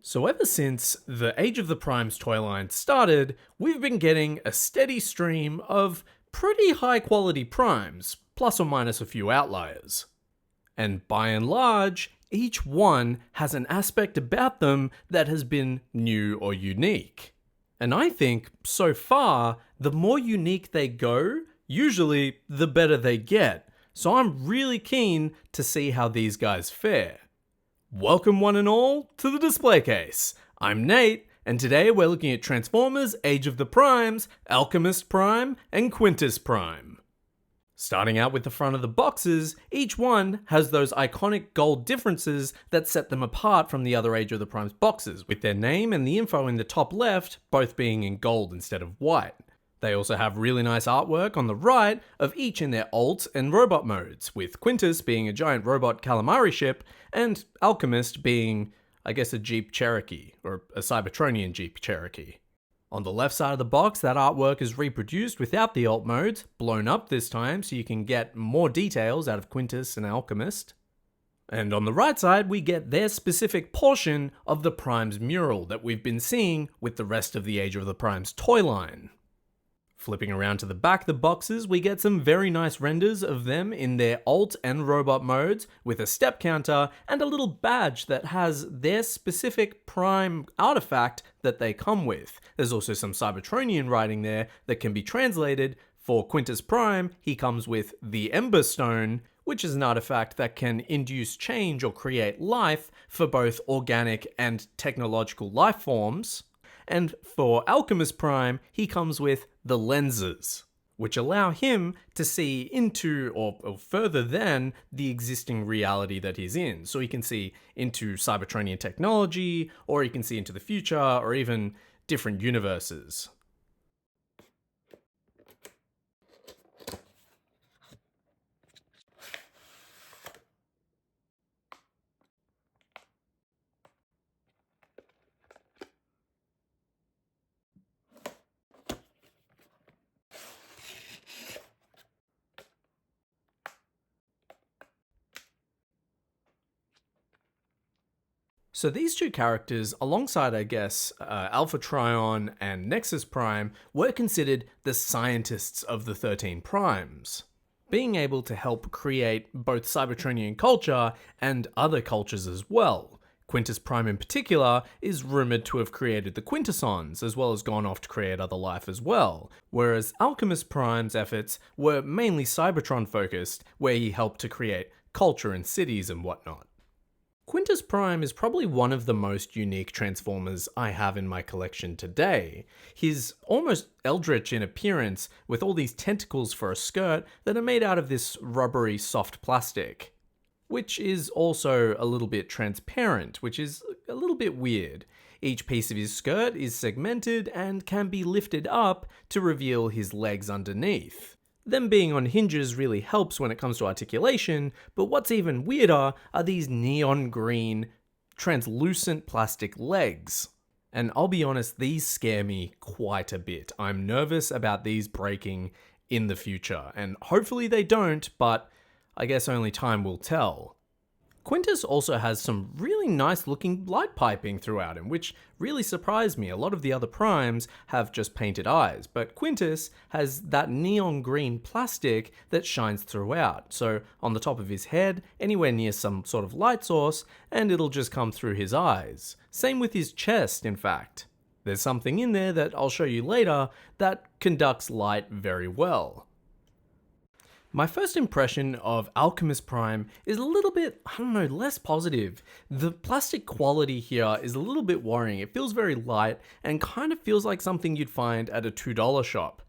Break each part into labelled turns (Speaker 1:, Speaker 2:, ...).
Speaker 1: So ever since the Age of the Primes toy line started, we've been getting a steady stream of pretty high quality primes, plus or minus a few outliers. And by and large, each one has an aspect about them that has been new or unique. And I think, so far, the more unique they go, usually the better they get. So I'm really keen to see how these guys fare. Welcome one and all to the display case. I'm Nate, and today we're looking at Transformers Age of the Primes, Alchemist Prime, and Quintus Prime. Starting out with the front of the boxes, each one has those iconic gold differences that set them apart from the other Age of the Primes boxes, with their name and the info in the top left both being in gold instead of white. They also have really nice artwork on the right of each in their alt and robot modes, with Quintus being a giant robot calamari ship, and Alchemist being, I guess, a Jeep Cherokee, or a Cybertronian Jeep Cherokee. On the left side of the box, that artwork is reproduced without the alt modes, blown up this time so you can get more details out of Quintus and Alchemist. And on the right side, we get their specific portion of the Primes mural that we've been seeing with the rest of the Age of the Primes toy line. Flipping around to the back of the boxes, we get some very nice renders of them in their alt and robot modes with a step counter and a little badge that has their specific prime artifact that they come with. There's also some Cybertronian writing there that can be translated. For Quintus Prime, he comes with the Ember Stone, which is an artifact that can induce change or create life for both organic and technological life forms. And for Alchemist Prime, he comes with the lenses, which allow him to see into or further than the existing reality that he's in. So he can see into Cybertronian technology, or he can see into the future, or even different universes. So these two characters, alongside I guess Alpha Trion and Nexus Prime, were considered the scientists of the 13 Primes, being able to help create both Cybertronian culture and other cultures as well. Quintus Prime in particular is rumoured to have created the Quintessons, as well as gone off to create other life as well, whereas Alchemist Prime's efforts were mainly Cybertron focused, where he helped to create culture and cities and whatnot. Quintus Prime is probably one of the most unique Transformers I have in my collection today. He's almost eldritch in appearance, with all these tentacles for a skirt that are made out of this rubbery soft plastic, which is also a little bit transparent, which is a little bit weird. Each piece of his skirt is segmented and can be lifted up to reveal his legs underneath. Them being on hinges really helps when it comes to articulation, but what's even weirder are these neon green, translucent plastic legs. And I'll be honest, these scare me quite a bit. I'm nervous about these breaking in the future, and hopefully they don't, but I guess only time will tell. Quintus also has some really nice looking light piping throughout him, which really surprised me. A lot of the other primes have just painted eyes, but Quintus has that neon green plastic that shines throughout. So on the top of his head, anywhere near some sort of light source, and it'll just come through his eyes. Same with his chest, in fact. There's something in there that I'll show you later that conducts light very well. My first impression of Alchemist Prime is a little bit, less positive. The plastic quality here is a little bit worrying. It feels very light and kind of feels like something you'd find at a $2 shop.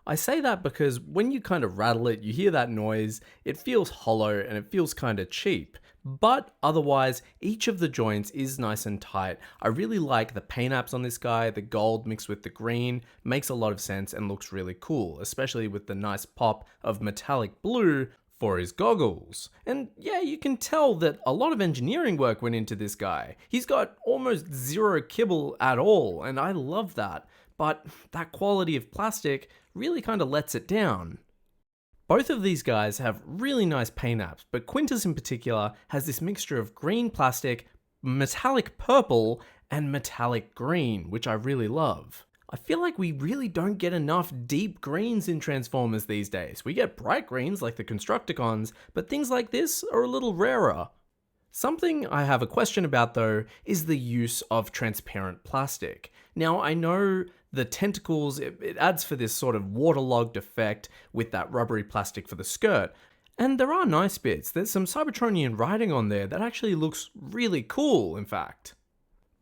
Speaker 1: I say that because when you kind of rattle it, you hear that noise, it feels hollow and it feels kind of cheap. But otherwise, each of the joints is nice and tight. I really like the paint apps on this guy. The gold mixed with the green makes a lot of sense and looks really cool, especially with the nice pop of metallic blue for his goggles. And yeah, you can tell that a lot of engineering work went into this guy. He's got almost zero kibble at all, and I love that. But that quality of plastic really kind of lets it down. Both of these guys have really nice paint apps, but Quintus in particular has this mixture of green plastic, metallic purple and metallic green, which I really love. I feel like we really don't get enough deep greens in Transformers these days. We get bright greens like the Constructicons, but things like this are a little rarer. Something I have a question about though is the use of transparent plastic. Now I know the tentacles, it adds for this sort of waterlogged effect with that rubbery plastic for the skirt. And there are nice bits. There's some Cybertronian writing on there that actually looks really cool, in fact.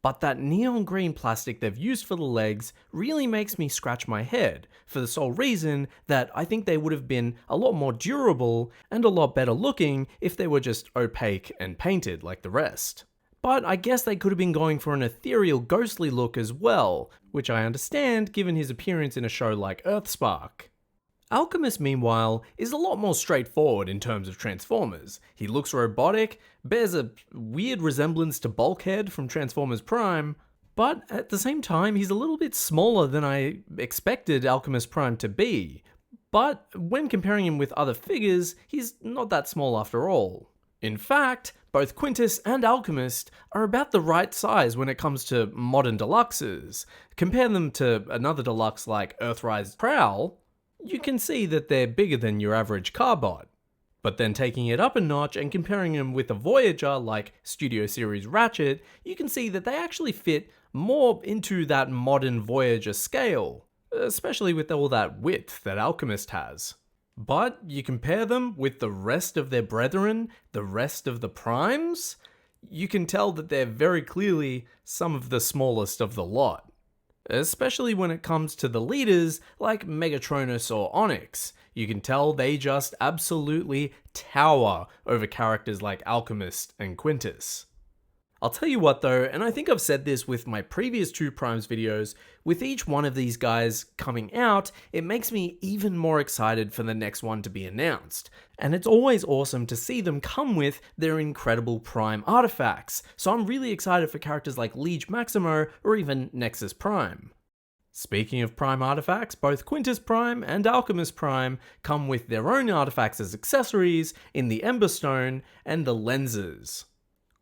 Speaker 1: But that neon green plastic they've used for the legs really makes me scratch my head, for the sole reason that I think they would have been a lot more durable and a lot better looking if they were just opaque and painted like the rest. But I guess they could have been going for an ethereal, ghostly look as well, which I understand given his appearance in a show like Earthspark. Alchemist, meanwhile, is a lot more straightforward in terms of Transformers. He looks robotic, bears a weird resemblance to Bulkhead from Transformers Prime, but at the same time, he's a little bit smaller than I expected Alchemist Prime to be. But when comparing him with other figures, he's not that small after all. In fact, both Quintus and Alchemist are about the right size when it comes to modern Deluxes. Compare them to another Deluxe like Earthrise Prowl, you can see that they're bigger than your average carbot. But then taking it up a notch and comparing them with a Voyager like Studio Series Ratchet, you can see that they actually fit more into that modern Voyager scale, especially with all that width that Alchemist has. But you compare them with the rest of their brethren, the rest of the primes, you can tell that they're very clearly some of the smallest of the lot. Especially when it comes to the leaders like Megatronus or Onyx. You can tell they just absolutely tower over characters like Alchemist and Quintus. I'll tell you what though, and I think I've said this with my previous two Primes videos, with each one of these guys coming out, it makes me even more excited for the next one to be announced. And it's always awesome to see them come with their incredible Prime artifacts, so I'm really excited for characters like Liege Maximo or even Nexus Prime. Speaking of Prime artifacts, both Quintus Prime and Alchemist Prime come with their own artifacts as accessories in the Ember Stone and the lenses.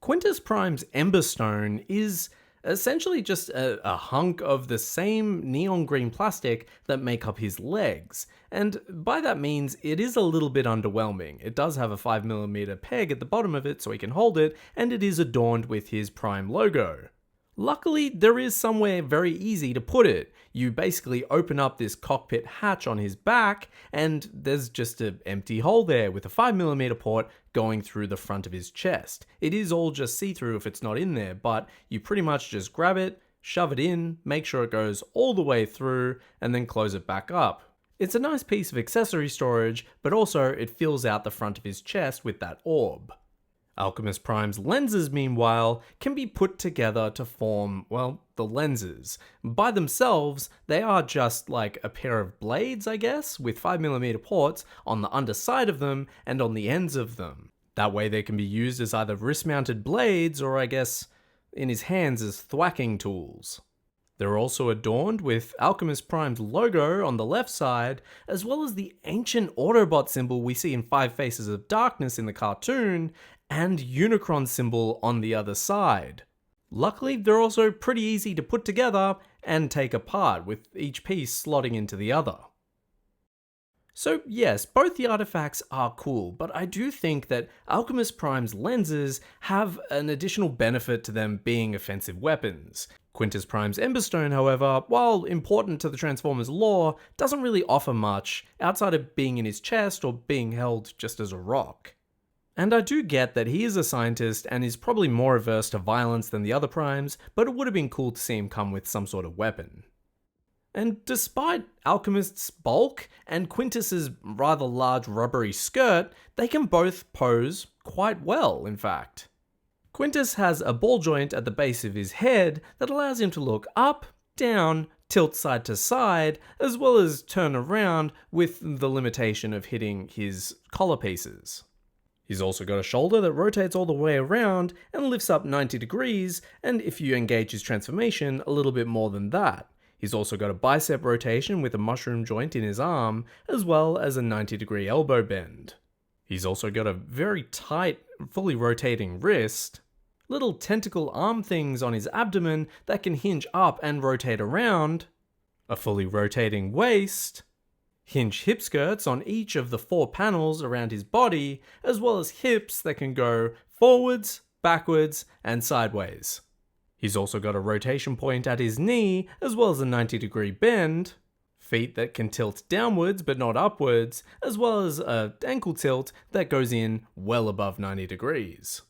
Speaker 1: Quintus Prime's Ember Stone is essentially just a hunk of the same neon green plastic that make up his legs, and by that means it is a little bit underwhelming. It does have a 5mm peg at the bottom of it so he can hold it, and it is adorned with his Prime logo. Luckily, there is somewhere very easy to put it. You basically open up this cockpit hatch on his back, and there's just an empty hole there with a 5mm port going through the front of his chest. It is all just see-through if it's not in there, but you pretty much just grab it, shove it in, make sure it goes all the way through, and then close it back up. It's a nice piece of accessory storage, but also it fills out the front of his chest with that orb. Alchemist Prime's lenses, meanwhile, can be put together to form, well, the lenses. By themselves, they are just like a pair of blades, I guess, with 5mm ports on the underside of them and on the ends of them. That way they can be used as either wrist-mounted blades or, I guess, in his hands as thwacking tools. They're also adorned with Alchemist Prime's logo on the left side, as well as the ancient Autobot symbol we see in Five Faces of Darkness in the cartoon, and Unicron symbol on the other side. Luckily, they're also pretty easy to put together and take apart, with each piece slotting into the other. So yes, both the artifacts are cool, but I do think that Alchemist Prime's lenses have an additional benefit to them being offensive weapons. Quintus Prime's Emberstone, however, while important to the Transformers lore, doesn't really offer much outside of being in his chest or being held just as a rock. And I do get that he is a scientist and is probably more averse to violence than the other Primes, but it would have been cool to see him come with some sort of weapon. And despite Alchemist's bulk and Quintus's rather large rubbery skirt, they can both pose quite well, in fact. Quintus has a ball joint at the base of his head that allows him to look up, down, tilt side to side, as well as turn around with the limitation of hitting his collar pieces. He's also got a shoulder that rotates all the way around and lifts up 90 degrees, and if you engage his transformation, a little bit more than that. He's also got a bicep rotation with a mushroom joint in his arm, as well as a 90-degree elbow bend. He's also got a very tight, fully rotating wrist. little tentacle arm things on his abdomen that can hinge up and rotate around, a fully rotating waist, hinge hip skirts on each of the 4 panels around his body, as well as hips that can go forwards, backwards, and sideways. He's also got a rotation point at his knee, as well as a 90-degree bend, feet that can tilt downwards but not upwards, as well as an ankle tilt that goes in well above 90 degrees.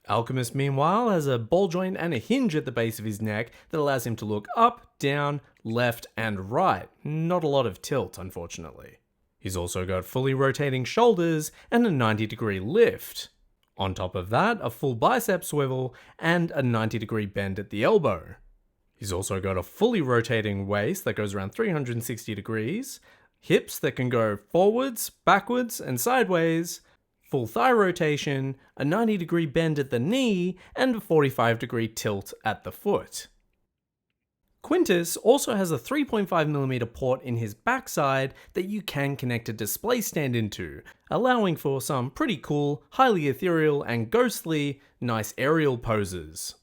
Speaker 1: Alchemist, meanwhile, has a ball joint and a hinge at the base of his neck that allows him to look up, down, left, and right. Not a lot of tilt, unfortunately. He's also got fully rotating shoulders and a 90-degree lift. On top of that, a full bicep swivel and a 90-degree bend at the elbow. He's also got a fully rotating waist that goes around 360 degrees, hips that can go forwards, backwards, and sideways, full thigh rotation, a 90-degree bend at the knee, and a 45-degree tilt at the foot. Quintus also has a 3.5mm port in his backside that you can connect a display stand into, allowing for some pretty cool, highly ethereal and ghostly, nice aerial poses.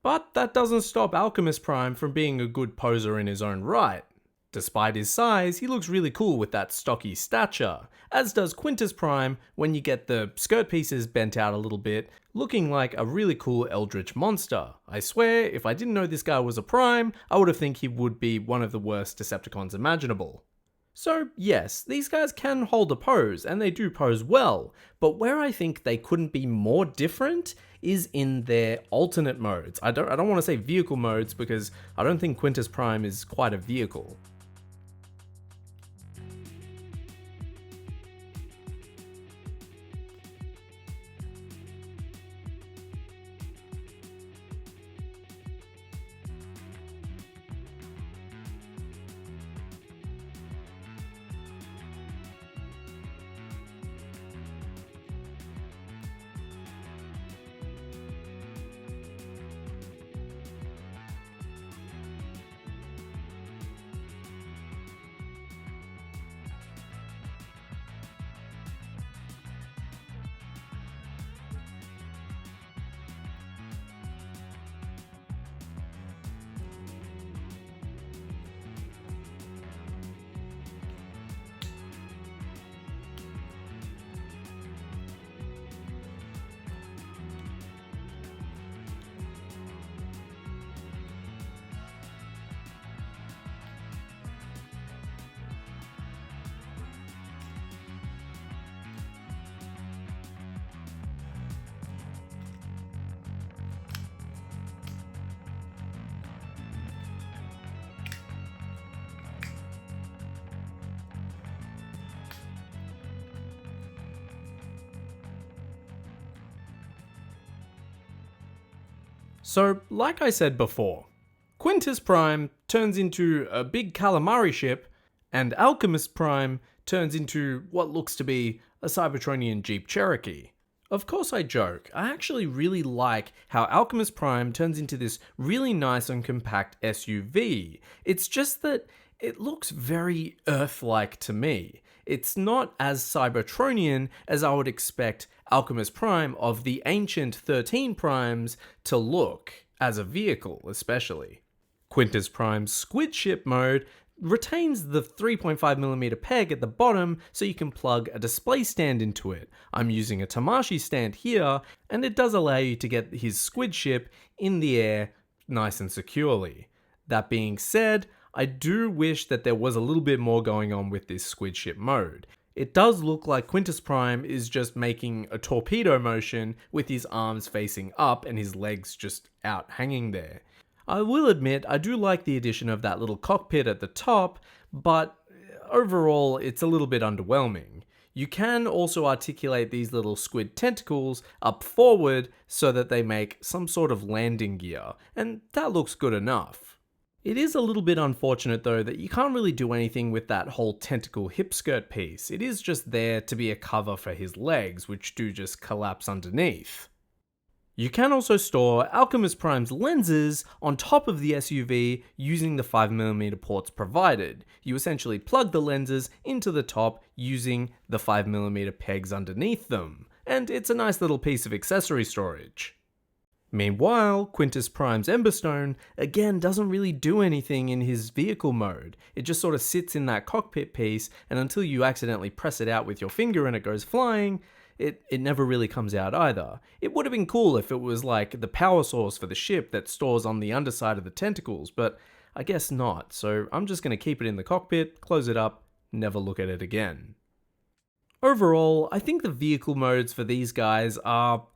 Speaker 1: But that doesn't stop Alchemist Prime from being a good poser in his own right. Despite his size, he looks really cool with that stocky stature, as does Quintus Prime when you get the skirt pieces bent out a little bit, looking like a really cool eldritch monster. I swear, if I didn't know this guy was a Prime, I would have think he would be one of the worst Decepticons imaginable. So yes, these guys can hold a pose, and they do pose well, but where I think they couldn't be more different is in their alternate modes. I don't want to say vehicle modes because I don't think Quintus Prime is quite a vehicle. So, like I said before, Quintus Prime turns into a big calamari ship, and Alchemist Prime turns into what looks to be a Cybertronian Jeep Cherokee. Of course I joke, I actually really like how Alchemist Prime turns into this really nice and compact SUV. It's just that it looks very Earth-like to me. It's not as Cybertronian as I would expect Alchemist Prime of the ancient 13 Primes to look, as a vehicle especially. Quintus Prime's squid ship mode retains the 3.5mm peg at the bottom so you can plug a display stand into it. I'm using a Tamashii stand here, and it does allow you to get his squid ship in the air nice and securely. That being said, I do wish that there was a little bit more going on with this squid ship mode. It does look like Quintus Prime is just making a torpedo motion with his arms facing up and his legs just out hanging there. I will admit, I do like the addition of that little cockpit at the top, but overall it's a little bit underwhelming. You can also articulate these little squid tentacles up forward so that they make some sort of landing gear, and that looks good enough. It is a little bit unfortunate though that you can't really do anything with that whole tentacle hip skirt piece. It is just there to be a cover for his legs, which do just collapse underneath. You can also store Alchemist Prime's lenses on top of the SUV using the 5mm ports provided. You essentially plug the lenses into the top using the 5mm pegs underneath them, and it's a nice little piece of accessory storage. Meanwhile, Quintus Prime's Emberstone, again, doesn't really do anything in his vehicle mode. It just sort of sits in that cockpit piece, and until you accidentally press it out with your finger and it goes flying, it never really comes out either. It would have been cool if it was like the power source for the ship that stores on the underside of the tentacles, but I guess not, so I'm just going to keep it in the cockpit, close it up, never look at it again. Overall, I think the vehicle modes for these guys are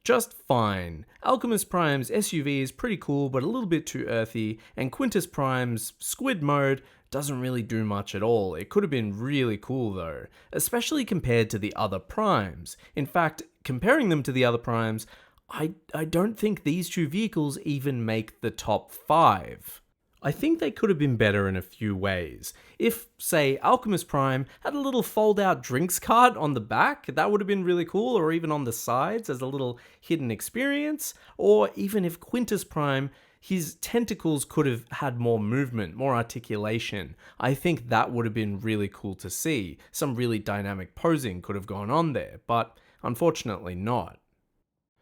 Speaker 1: just fine. Alchemist Prime's SUV is pretty cool, but a little bit too earthy, and Quintus Prime's squid mode doesn't really do much at all. It could have been really cool though, especially compared to the other primes. In fact, comparing them to the other primes, I don't think these two vehicles even make the top 5. I think they could have been better in a few ways. If, say, Alchemist Prime had a little fold-out drinks cart on the back, that would have been really cool, or even on the sides as a little hidden experience, or even if Quintus Prime, his tentacles could have had more movement, more articulation. I think that would have been really cool to see. Some really dynamic posing could have gone on there, but unfortunately not.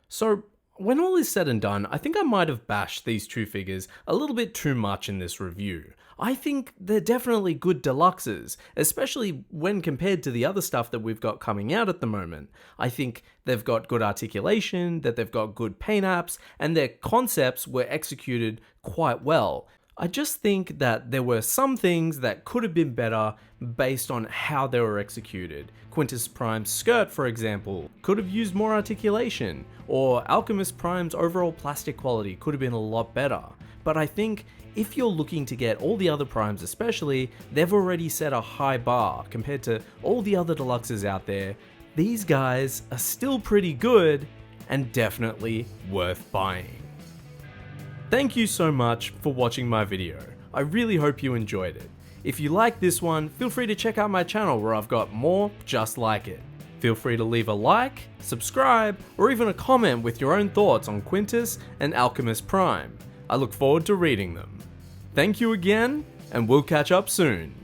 Speaker 1: So, when all is said and done, I think I might have bashed these two figures a little bit too much in this review. I think they're definitely good deluxes, especially when compared to the other stuff that we've got coming out at the moment. I think they've got good articulation, that they've got good paint apps, and their concepts were executed quite well. I just think that there were some things that could have been better based on how they were executed. Quintus Prime's skirt, for example, could have used more articulation, or Alchemist Prime's overall plastic quality could have been a lot better. But I think if you're looking to get all the other primes especially, they've already set a high bar compared to all the other deluxes out there. These guys are still pretty good and definitely worth buying. Thank you so much for watching my video. I really hope you enjoyed it. If you like this one, feel free to check out my channel where I've got more just like it. Feel free to leave a like, subscribe, or even a comment with your own thoughts on Quintus and Alchemist Prime. I look forward to reading them. Thank you again, and we'll catch up soon.